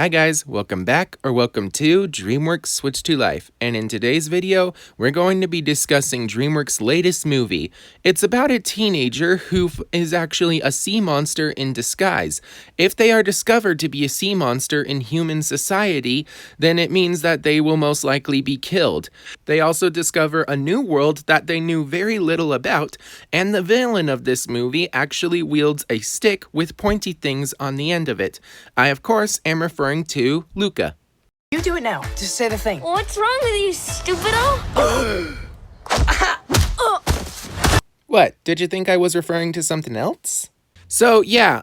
Hi guys, welcome back or welcome to Dreamworks Switch to Life, and in today's video, we're going to be discussing Dreamworks' latest movie. It's about a teenager who is actually a sea monster in disguise. If they are discovered to be a sea monster in human society, then it means that they will most likely be killed. They also discover a new world that they knew very little about, and the villain of this movie actually wields a stick with pointy things on the end of it. I, of course, am referring to Luca. You do it now. Just say the thing. What's wrong with you, stupido? What? Did you think I was referring to something else? So, yeah.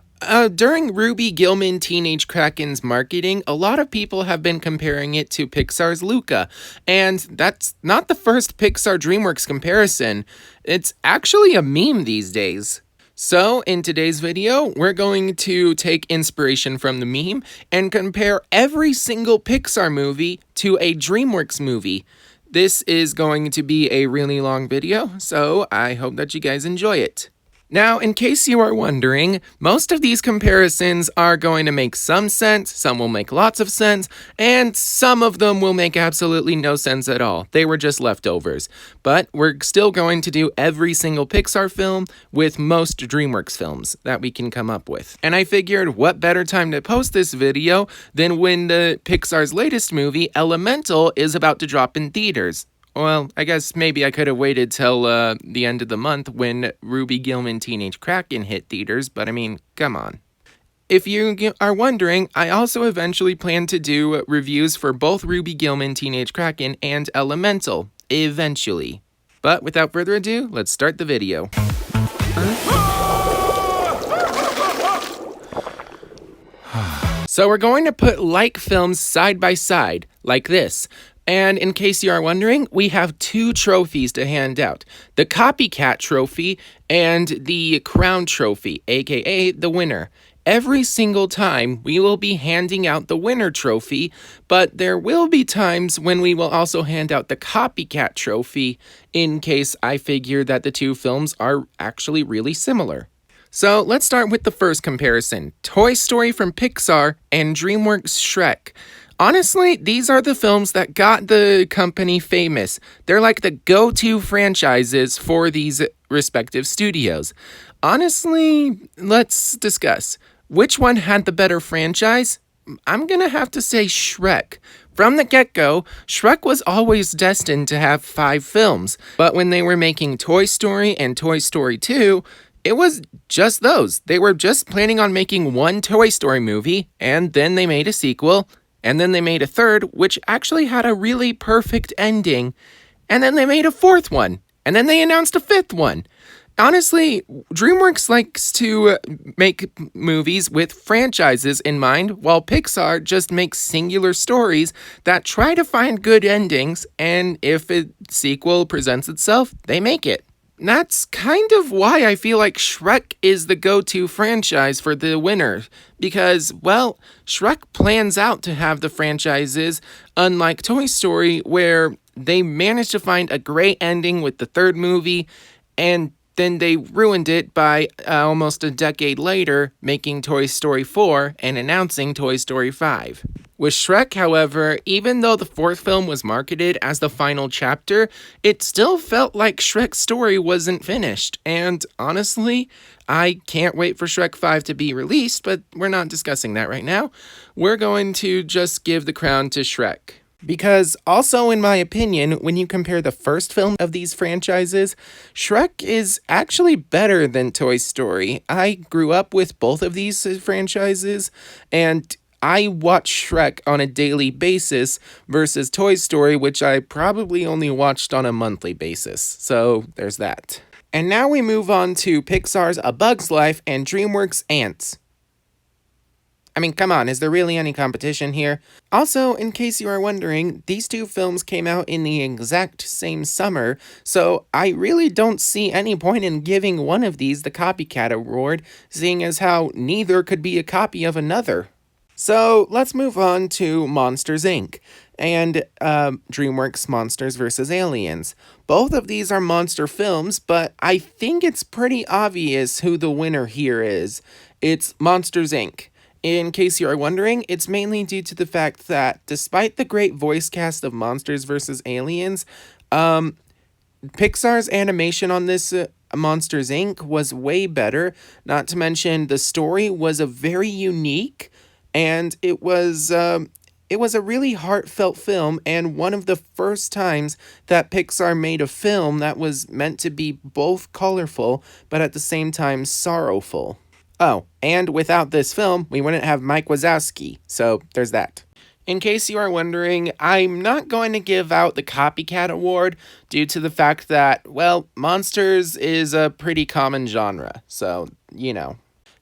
During Ruby Gillman Teenage Kraken's marketing, a lot of people have been comparing it to Pixar's Luca, and that's not the first Pixar DreamWorks comparison. It's actually a meme these days. So, in today's video, we're going to take inspiration from the meme and compare every single Pixar movie to a DreamWorks movie. This is going to be a really long video, so I hope that you guys enjoy it. Now, in case you are wondering, most of these comparisons are going to make some sense, some will make lots of sense, and some of them will make absolutely no sense at all. They were just leftovers. But we're still going to do every single Pixar film with most DreamWorks films that we can come up with. And I figured what better time to post this video than when the Pixar's latest movie, Elemental, is about to drop in theaters. Well, I guess maybe I could have waited till the end of the month when Ruby Gillman Teenage Kraken hit theaters, but I mean, come on. If you are wondering, I also eventually plan to do reviews for both Ruby Gillman Teenage Kraken and Elemental, eventually. But without further ado, let's start the video. So we're going to put like films side by side, like this. And in case you are wondering, we have two trophies to hand out. The Copycat Trophy and the Crown Trophy, aka the winner. Every single time, we will be handing out the winner trophy, but there will be times when we will also hand out the Copycat Trophy in case I figure that the two films are actually really similar. So let's start with the first comparison, Toy Story from Pixar and DreamWorks' Shrek. Honestly, these are the films that got the company famous. They're like the go-to franchises for these respective studios. Honestly, let's discuss. Which one had the better franchise? I'm gonna have to say Shrek. From the get-go, Shrek was always destined to have 5 films, but when they were making Toy Story and Toy Story 2, it was just those. They were just planning on making one Toy Story movie, and then they made a sequel. And then they made a third, which actually had a really perfect ending. And then they made a fourth one. And then they announced a fifth one. Honestly, DreamWorks likes to make movies with franchises in mind, while Pixar just makes singular stories that try to find good endings, and if a sequel presents itself, they make it. That's kind of why I feel like Shrek is the go-to franchise for the winner, because, well, Shrek plans out to have the franchises, unlike Toy Story, where they managed to find a great ending with the third movie, and then they ruined it by almost a decade later making Toy Story 4 and announcing Toy Story 5. With Shrek, however, even though the fourth film was marketed as the final chapter, it still felt like Shrek's story wasn't finished. And honestly, I can't wait for Shrek 5 to be released, but we're not discussing that right now. We're going to just give the crown to Shrek. Because also, in my opinion, when you compare the first film of these franchises, Shrek is actually better than Toy Story. I grew up with both of these franchises, and I watch Shrek on a daily basis versus Toy Story, which I probably only watched on a monthly basis. So there's that. And now we move on to Pixar's A Bug's Life and DreamWorks' Ants. I mean, come on, is there really any competition here? Also, in case you are wondering, these two films came out in the exact same summer, so I really don't see any point in giving one of these the Copycat Award, seeing as how neither could be a copy of another. So, let's move on to Monsters, Inc. and DreamWorks' Monsters vs. Aliens. Both of these are monster films, but I think it's pretty obvious who the winner here is. It's Monsters, Inc. In case you are wondering, it's mainly due to the fact that despite the great voice cast of Monsters vs. Aliens, Pixar's animation on this Monsters Inc. was way better. Not to mention the story was a very unique, and it was a really heartfelt film, and one of the first times that Pixar made a film that was meant to be both colorful but at the same time sorrowful. Oh, and without this film, we wouldn't have Mike Wazowski, so there's that. In case you are wondering, I'm not going to give out the Copycat Award due to the fact that, well, Monsters is a pretty common genre, so, you know.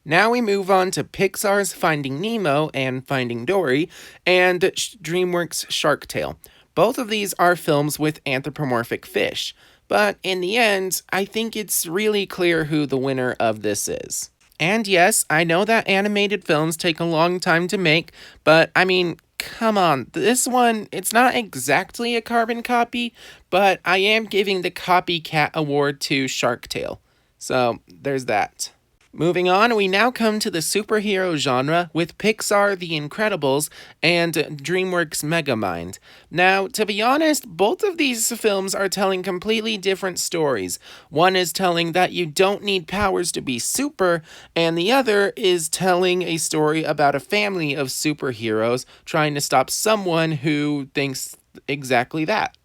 Now we move on to Pixar's Finding Nemo and Finding Dory, and DreamWorks' Shark Tale. Both of these are films with anthropomorphic fish, but in the end, I think it's really clear who the winner of this is. And yes, I know that animated films take a long time to make, but I mean, come on, this one, it's not exactly a carbon copy, but I am giving the Copycat Award to Shark Tale. So, there's that. Moving on, we now come to the superhero genre with Pixar The Incredibles and DreamWorks Megamind. Now, to be honest, both of these films are telling completely different stories. One is telling that you don't need powers to be super, and the other is telling a story about a family of superheroes trying to stop someone who thinks exactly that.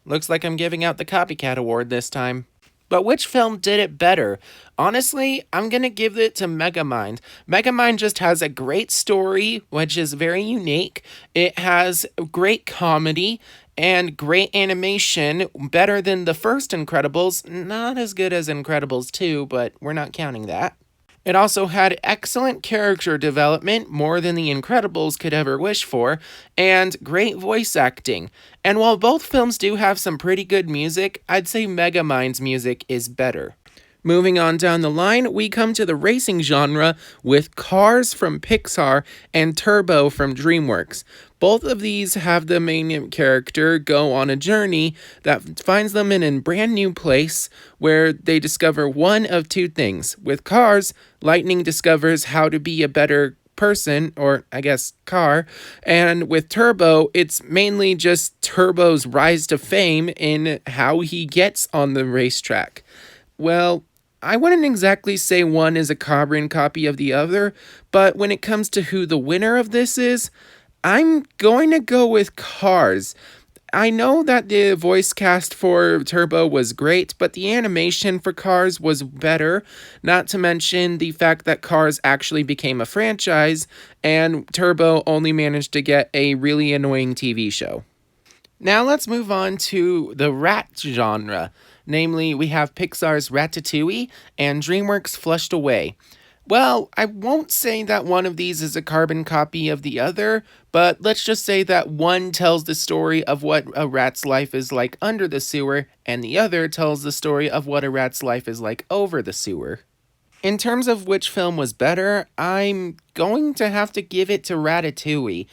Looks like I'm giving out the Copycat Award this time. But which film did it better? Honestly, I'm going to give it to Megamind. Megamind just has a great story, which is very unique. It has great comedy and great animation, better than the first Incredibles. Not as good as Incredibles 2, but we're not counting that. It also had excellent character development, more than The Incredibles could ever wish for, and great voice acting. And while both films do have some pretty good music, I'd say Megamind's music is better. Moving on down the line, we come to the racing genre with Cars from Pixar and Turbo from DreamWorks. Both of these have the main character go on a journey that finds them in a brand new place where they discover one of two things. With Cars, Lightning discovers how to be a better person, or I guess car, and with Turbo, it's mainly just Turbo's rise to fame in how he gets on the racetrack. Well, I wouldn't exactly say one is a carbon copy of the other, but when it comes to who the winner of this is, I'm going to go with Cars. I know that the voice cast for Turbo was great, but the animation for Cars was better, not to mention the fact that Cars actually became a franchise, and Turbo only managed to get a really annoying TV show. Now let's move on to the rat genre. Namely, we have Pixar's Ratatouille and DreamWorks' Flushed Away. Well, I won't say that one of these is a carbon copy of the other, but let's just say that one tells the story of what a rat's life is like under the sewer, and the other tells the story of what a rat's life is like over the sewer. In terms of which film was better, I'm going to have to give it to Ratatouille.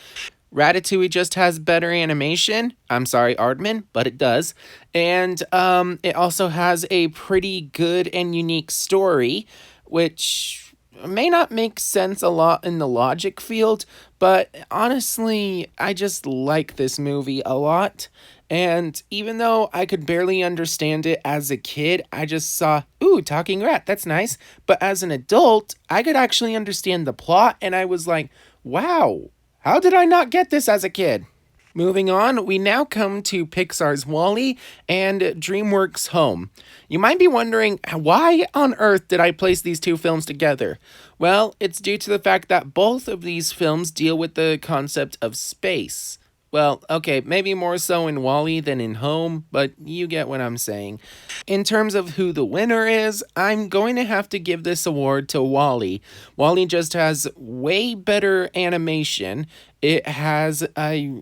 Ratatouille just has better animation. I'm sorry, Aardman, but it does. And it also has a pretty good and unique story, which may not make sense a lot in the logic field, but honestly, I just like this movie a lot. And even though I could barely understand it as a kid, I just saw, ooh, talking rat, that's nice. But as an adult, I could actually understand the plot, and I was like, wow. How did I not get this as a kid? Moving on, we now come to Pixar's WALL-E and DreamWorks' Home. You might be wondering, why on earth did I place these two films together? Well, it's due to the fact that both of these films deal with the concept of space. Well, okay, maybe more so in WALL-E than in Home, but you get what I'm saying. In terms of who the winner is, I'm going to have to give this award to WALL-E. WALL-E just has way better animation. It has I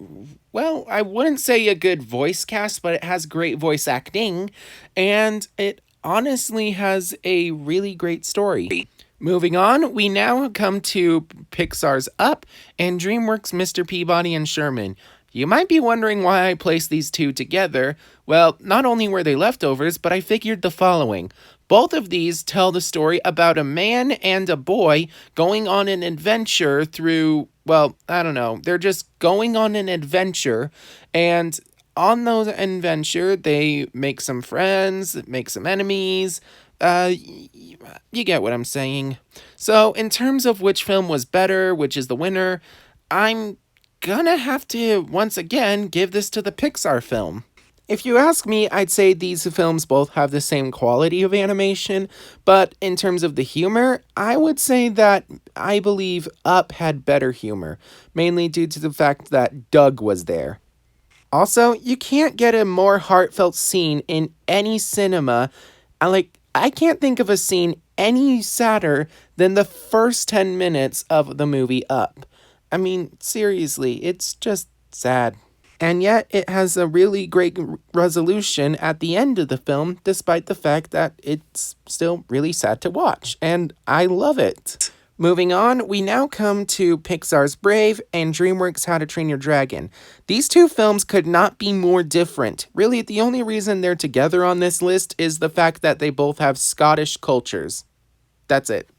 wouldn't say a good voice cast, but it has great voice acting, and it honestly has a really great story. Moving on, we now come to Pixar's Up and DreamWorks' Mr. Peabody and Sherman. You might be wondering why I placed these two together. Well, not only were they leftovers, but I figured the following. Both of these tell the story about a man and a boy going on an adventure through, well, I don't know, they're just going on an adventure, and on those adventure, they make some friends, make some enemies. You get what I'm saying. So, in terms of which film was better, which is the winner, I'm gonna have to once again give this to the Pixar film. If you ask me, I'd say these films both have the same quality of animation, but in terms of the humor, I would say that I believe Up had better humor, mainly due to the fact that Doug was there. Also, you can't get a more heartfelt scene in any cinema. I can't think of a scene any sadder than the first 10 minutes of the movie Up. I mean, seriously, it's just sad. And yet, it has a really great resolution at the end of the film, despite the fact that it's still really sad to watch. And I love it. Moving on, we now come to Pixar's Brave and Dreamworks' How to Train Your Dragon. These two films could not be more different. Really, the only reason they're together on this list is the fact that they both have Scottish cultures. That's it.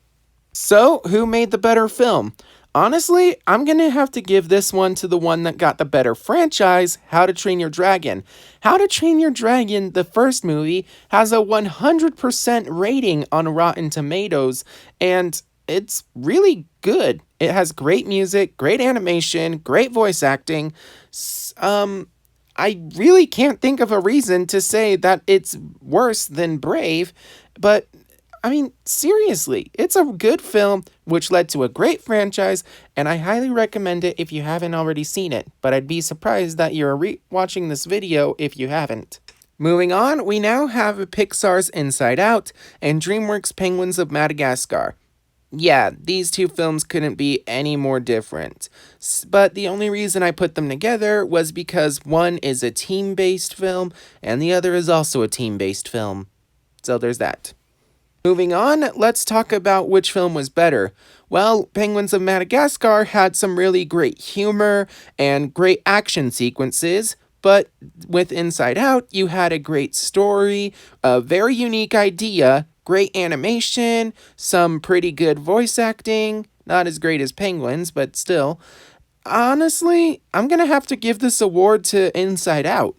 So, who made the better film? Honestly, I'm going to have to give this one to the one that got the better franchise, How to Train Your Dragon. How to Train Your Dragon, the first movie, has a 100% rating on Rotten Tomatoes, and it's really good. It has great music, great animation, great voice acting. I really can't think of a reason to say that it's worse than Brave, but I mean, seriously, it's a good film, which led to a great franchise, and I highly recommend it if you haven't already seen it, but I'd be surprised that you're watching this video if you haven't. Moving on, we now have Pixar's Inside Out and DreamWorks' Penguins of Madagascar. Yeah, these two films couldn't be any more different, but the only reason I put them together was because one is a team-based film, and the other is also a team-based film. So there's that. Moving on, let's talk about which film was better. Well, Penguins of Madagascar had some really great humor and great action sequences, but with Inside Out, you had a great story, a very unique idea, great animation, some pretty good voice acting, not as great as Penguins, but still. Honestly, I'm gonna have to give this award to Inside Out.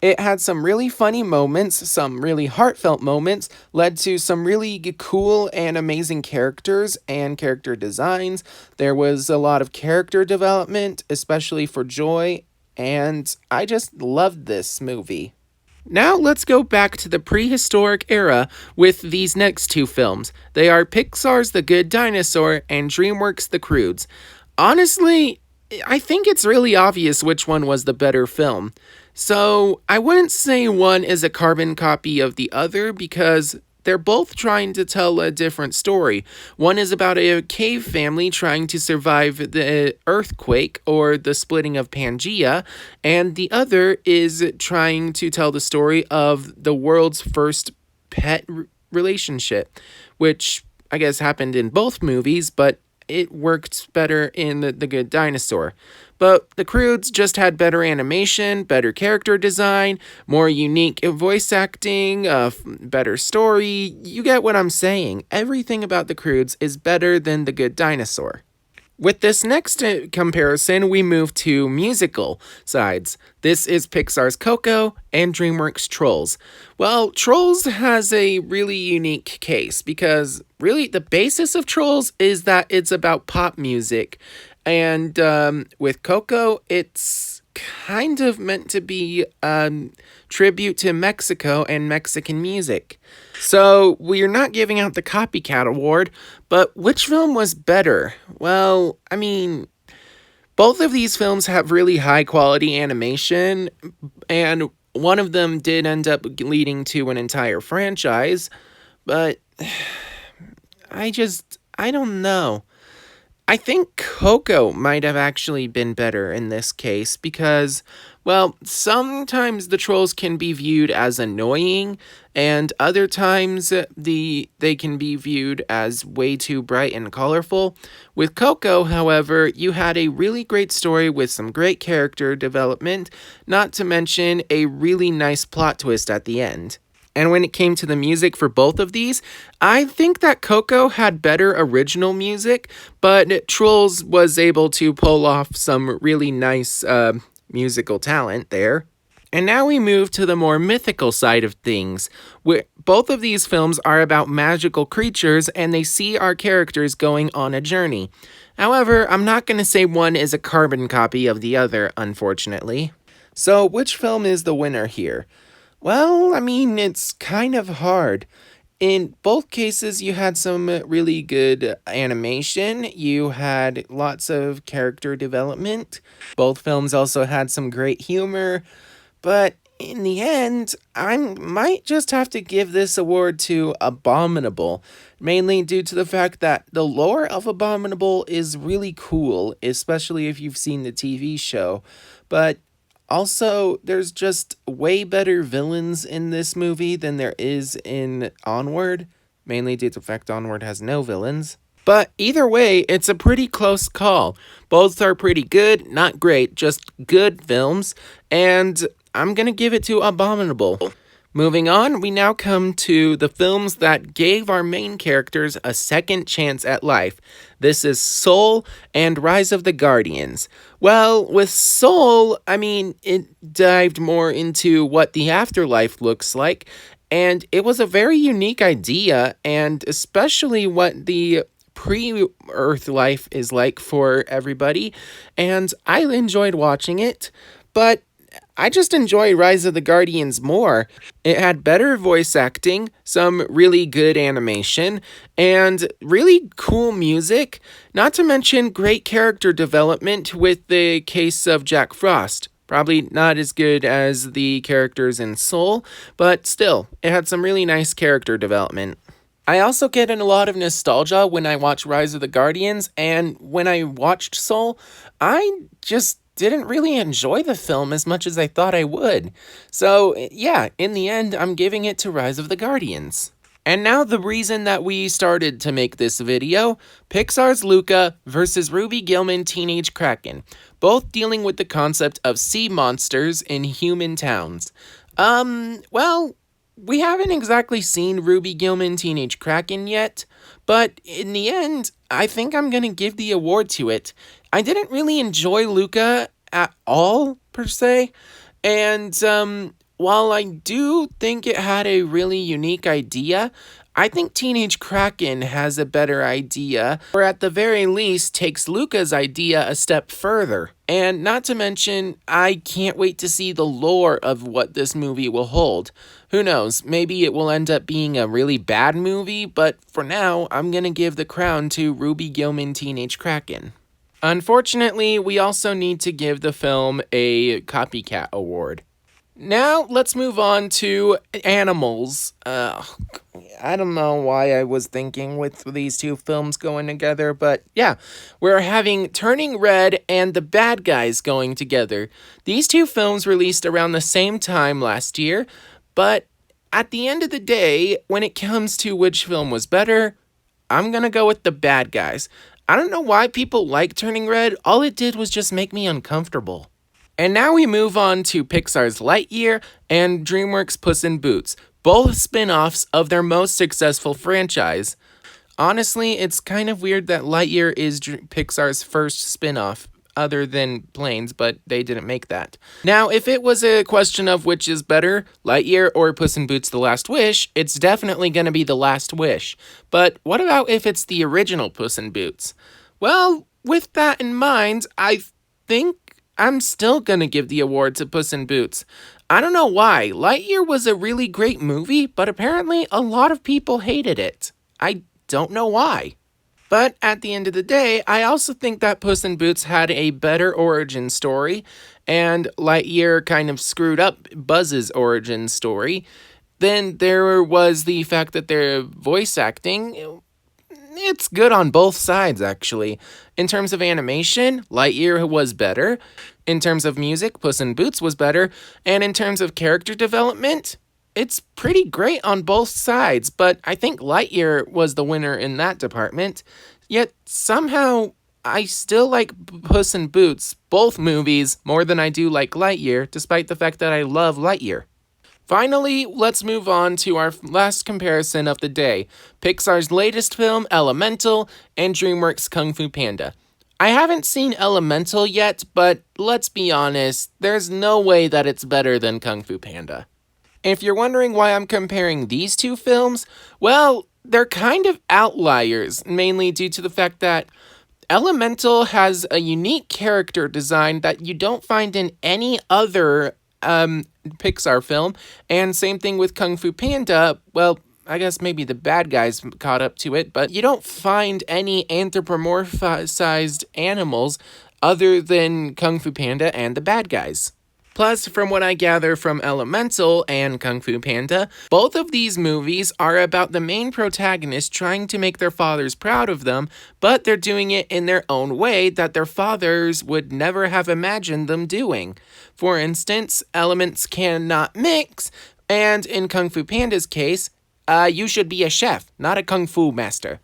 It had some really funny moments, some really heartfelt moments, led to some really cool and amazing characters and character designs. There was a lot of character development, especially for Joy, and I just loved this movie. Now let's go back to the prehistoric era with these next two films. They are Pixar's The Good Dinosaur and DreamWorks' The Croods. Honestly, I think it's really obvious which one was the better film. So, I wouldn't say one is a carbon copy of the other because they're both trying to tell a different story. One is about a cave family trying to survive the earthquake or the splitting of Pangea, and the other is trying to tell the story of the world's first pet relationship, which I guess happened in both movies, but it worked better in the Good Dinosaur. But the Croods just had better animation, better character design, more unique voice acting, better story. You get what I'm saying. Everything about the Croods is better than the Good Dinosaur. With this next comparison, we move to musical sides. This is Pixar's Coco and DreamWorks' Trolls. Well, Trolls has a really unique case because really the basis of Trolls is that it's about pop music. And with Coco, it's kind of meant to be tribute to Mexico and Mexican music. So we're not giving out the copycat award, but which film was better? Well, I mean, both of these films have really high quality animation, and one of them did end up leading to an entire franchise, but I don't know. I think Coco might have actually been better in this case because, well, sometimes the trolls can be viewed as annoying, and other times they can be viewed as way too bright and colorful. With Coco, however, you had a really great story with some great character development, not to mention a really nice plot twist at the end. And when it came to the music for both of these, I think that Coco had better original music, but Trolls was able to pull off some really nice musical talent there. And now we move to the more mythical side of things. Both of these films are about magical creatures, and they see our characters going on a journey. However, I'm not going to say one is a carbon copy of the other, unfortunately. So, which film is the winner here? Well, I mean, it's kind of hard. In both cases, you had some really good animation. You had lots of character development. Both films also had some great humor. But in the end, I might just have to give this award to Abominable, mainly due to the fact that the lore of Abominable is really cool, especially if you've seen the TV show. But also, there's just way better villains in this movie than there is in Onward, mainly due to the fact Onward has no villains. But either way, it's a pretty close call. Both are pretty good, not great, just good films, and I'm gonna give it to Abominable. Moving on, we now come to the films that gave our main characters a second chance at life. This is Soul and Rise of the Guardians. Well, with Soul, I mean, it dived more into what the afterlife looks like, and it was a very unique idea, and especially what the pre-Earth life is like for everybody, and I enjoyed watching it, but I just enjoy Rise of the Guardians more. It had better voice acting, some really good animation, and really cool music, not to mention great character development with the case of Jack Frost. Probably not as good as the characters in Soul, but still, it had some really nice character development. I also get a lot of nostalgia when I watch Rise of the Guardians, and when I watched Soul, I just didn't really enjoy the film as much as I thought I would. So, yeah, in the end, I'm giving it to Rise of the Guardians. And now the reason that we started to make this video, Pixar's Luca versus Ruby Gillman Teenage Kraken, both dealing with the concept of sea monsters in human towns. Well, we haven't exactly seen Ruby Gillman Teenage Kraken yet, but in the end, I think I'm gonna give the award to it. I didn't really enjoy Luca at all, per se, and while I do think it had a really unique idea, I think Teenage Kraken has a better idea, or at the very least takes Luca's idea a step further. And not to mention, I can't wait to see the lore of what this movie will hold. Who knows, maybe it will end up being a really bad movie, but for now, I'm gonna give the crown to Ruby Gillman Teenage Kraken. Unfortunately, we also need to give the film a copycat award. Now, let's move on to animals. I don't know why I was thinking with these two films going together, but yeah, we're having Turning Red and The Bad Guys going together. These two films released around the same time last year, but at the end of the day, when it comes to which film was better, I'm gonna go with The Bad Guys. I don't know why people like Turning Red, all it did was just make me uncomfortable. And now we move on to Pixar's Lightyear and Dreamworks' Puss in Boots, both spin-offs of their most successful franchise. Honestly, it's kind of weird that Lightyear is Pixar's first spin-off, other than Planes, but they didn't make that. Now, if it was a question of which is better, Lightyear or Puss in Boots: The Last Wish, it's definitely going to be The Last Wish. But what about if it's the original Puss in Boots? Well, with that in mind, I think I'm still gonna give the award to Puss in Boots. I don't know why. Lightyear was a really great movie, but apparently a lot of people hated it. I don't know why. But at the end of the day, I also think that Puss in Boots had a better origin story, and Lightyear kind of screwed up Buzz's origin story. Then there was the fact that their voice acting, it's good on both sides, actually. In terms of animation, Lightyear was better. In terms of music, Puss in Boots was better. And in terms of character development, it's pretty great on both sides, but I think Lightyear was the winner in that department. Yet, somehow, I still like Puss in Boots, both movies, more than I do like Lightyear, despite the fact that I love Lightyear. Finally, let's move on to our last comparison of the day, Pixar's latest film, Elemental, and Dreamworks' Kung Fu Panda. I haven't seen Elemental yet, but let's be honest, there's no way that it's better than Kung Fu Panda. If you're wondering why I'm comparing these two films, well, they're kind of outliers, mainly due to the fact that Elemental has a unique character design that you don't find in any other Pixar film, and same thing with Kung Fu Panda. Well, I guess maybe the bad guys caught up to it, but you don't find any anthropomorphized animals other than Kung Fu Panda and the bad guys. Plus, from what I gather from Elemental and Kung Fu Panda, both of these movies are about the main protagonists trying to make their fathers proud of them, but they're doing it in their own way that their fathers would never have imagined them doing. For instance, elements cannot mix, and in Kung Fu Panda's case, you should be a chef, not a kung fu master.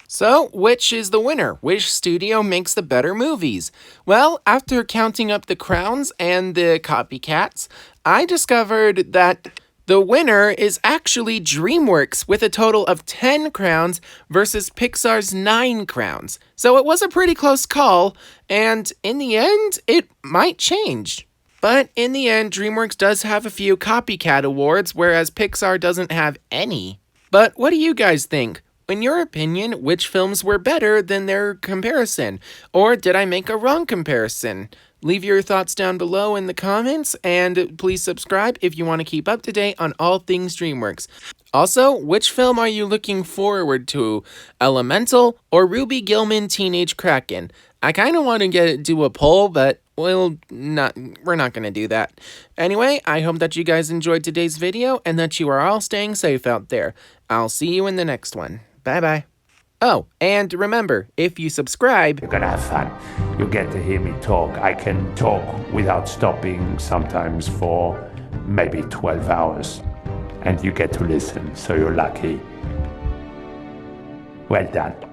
So, which is the winner? Which studio makes the better movies? Well, after counting up the crowns and the copycats, I discovered that the winner is actually Dreamworks with a total of 10 crowns versus Pixar's 9 crowns. So it was a pretty close call, and in the end, it might change. But in the end, Dreamworks does have a few copycat awards, whereas Pixar doesn't have any. But what do you guys think? In your opinion, which films were better than their comparison? Or did I make a wrong comparison? Leave your thoughts down below in the comments, and please subscribe if you want to keep up to date on all things Dreamworks. Also, which film are you looking forward to? Elemental or Ruby Gillman Teenage Kraken? I kind of want to do a poll, but we're not going to do that. Anyway, I hope that you guys enjoyed today's video and that you are all staying safe out there. I'll see you in the next one. Bye-bye. Oh, and remember, if you subscribe, you're gonna have fun. You get to hear me talk. I can talk without stopping, sometimes for maybe 12 hours. And you get to listen, so you're lucky. Well done.